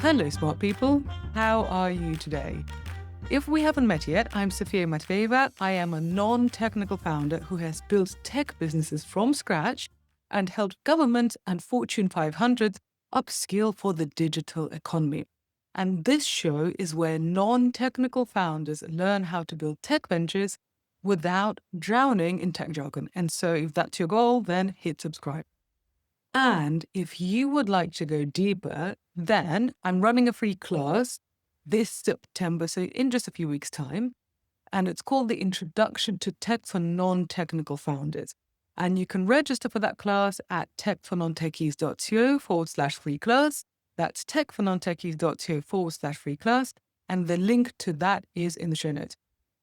Hello, smart people. How are you today? If we haven't met yet, I'm Sophia Matveeva. I am a non-technical founder who has built tech businesses from scratch and helped government and Fortune 500 upskill for the digital economy. And this show is where non-technical founders learn how to build tech ventures without drowning in tech jargon. And so if that's your goal, then hit subscribe. And if you would like to go deeper, then I'm running a free class this September, so in just a few weeks' time. And it's called the Introduction to Tech for Non-Technical Founders. And you can register for that class at techfornontechies.co/free class. That's techfornontechies.co/free class. And the link to that is in the show notes.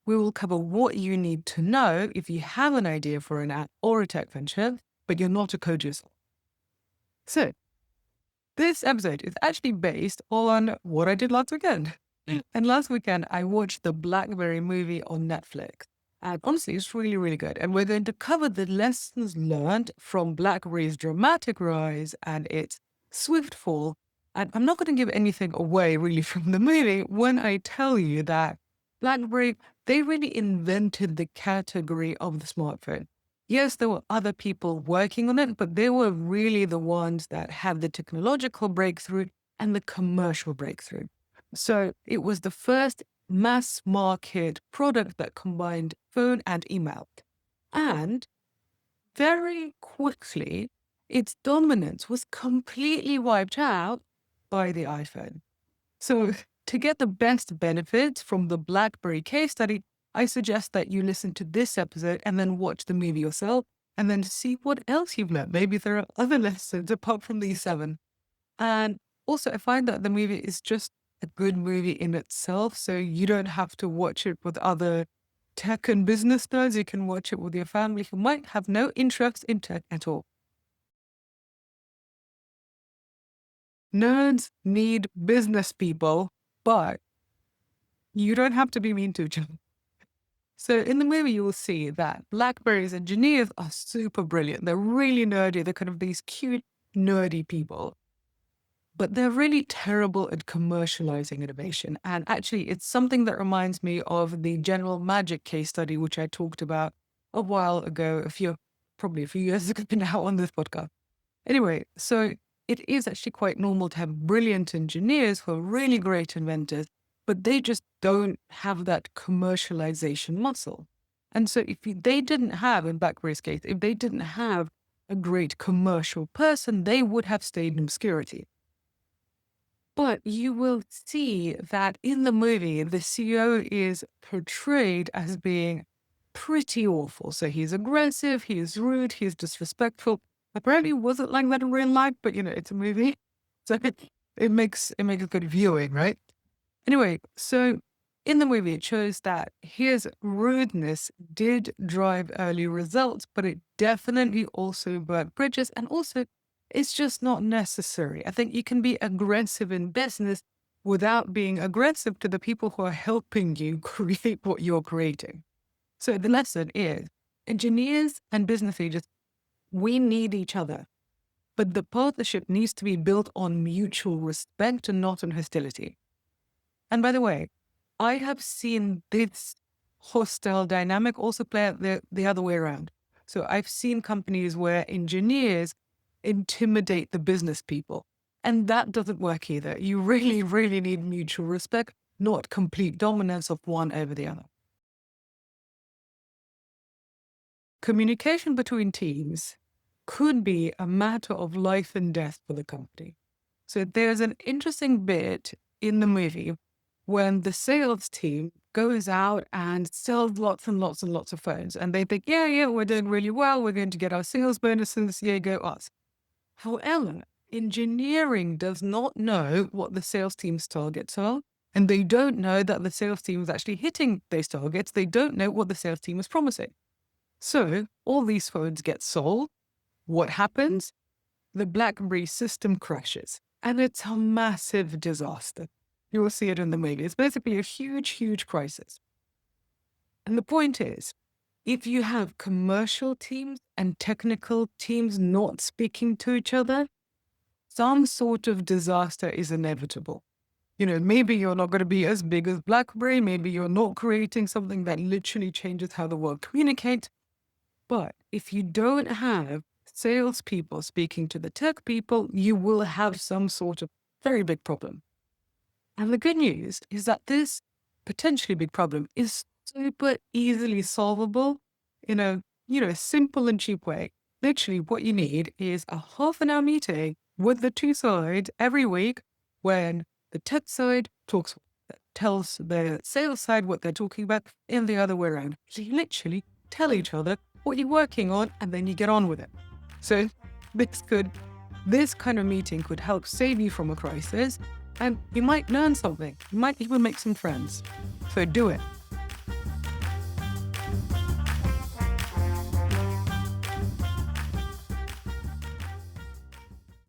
We will cover what you need to know if you have an idea for an app or a tech venture, but you're not a coder yourself. So, this episode is actually based on what I did last weekend. And last weekend, I watched the BlackBerry movie on Netflix. And honestly, it's really, really good. And we're going to cover the lessons learned from BlackBerry's dramatic rise and its swift fall. And I'm not going to give anything away really from the movie when I tell you that BlackBerry, they really invented the category of the smartphone. Yes, there were other people working on it, but they were really the ones that had the technological breakthrough and the commercial breakthrough. So it was the first mass market product that combined phone and email. And very quickly, its dominance was completely wiped out by the iPhone. So to get the best benefits from the BlackBerry case study, I suggest that you listen to this episode and then watch the movie yourself and then see what else you've learned. Maybe there are other lessons apart from these 7. And also, I find that the movie is just a good movie in itself. So you don't have to watch it with other tech and business nerds. You can watch it with your family who might have no interest in tech at all. Nerds need business people, but you don't have to be mean to each other. So in the movie, you will see that BlackBerry's engineers are super brilliant. They're really nerdy. They're kind of these cute, nerdy people. But they're really terrible at commercializing innovation. And actually, it's something that reminds me of the General Magic case study, which I talked about a while ago, probably a few years ago now on this podcast. Anyway, so it is actually quite normal to have brilliant engineers who are really great inventors, but they just don't have that commercialization muscle. And so they didn't have, in BlackBerry's case, if they didn't have a great commercial person, they would have stayed in obscurity. But you will see that in the movie, the CEO is portrayed as being pretty awful. So he's aggressive, he's rude, he's disrespectful. Apparently wasn't like that in real life, but it's a movie. So it makes good viewing, right? Anyway, so in the movie, it shows that his rudeness did drive early results, but it definitely also burnt bridges. And also, it's just not necessary. I think you can be aggressive in business without being aggressive to the people who are helping you create what you're creating. So the lesson is engineers and business leaders, we need each other. But the partnership needs to be built on mutual respect and not on hostility. And by the way, I have seen this hostile dynamic also play out the other way around. So I've seen companies where engineers intimidate the business people. And that doesn't work either. You really, really need mutual respect, not complete dominance of one over the other. Communication between teams could be a matter of life and death for the company. So there's an interesting bit in the movie when the sales team goes out and sells lots and lots and lots of phones. And they think, yeah, we're doing really well. We're going to get our sales bonuses. Yeah, go us. However, engineering does not know what the sales team's targets are. And they don't know that the sales team is actually hitting those targets. They don't know what the sales team is promising. So all these phones get sold. What happens? The BlackBerry system crashes. And it's a massive disaster. You will see it in the movie. It's basically a huge, huge crisis. And the point is, if you have commercial teams and technical teams not speaking to each other, some sort of disaster is inevitable. Maybe you're not going to be as big as BlackBerry. Maybe you're not creating something that literally changes how the world communicates. But if you don't have salespeople speaking to the tech people, you will have some sort of very big problem. And the good news is that this potentially big problem is super easily solvable in a, simple and cheap way. Literally, what you need is a half-an-hour meeting with the two sides every week when the tech side tells the sales side what they're talking about and the other way around. So you literally tell each other what you're working on and then you get on with it. So this kind of meeting could help save you from a crisis, and you might learn something. You might even make some friends. So do it.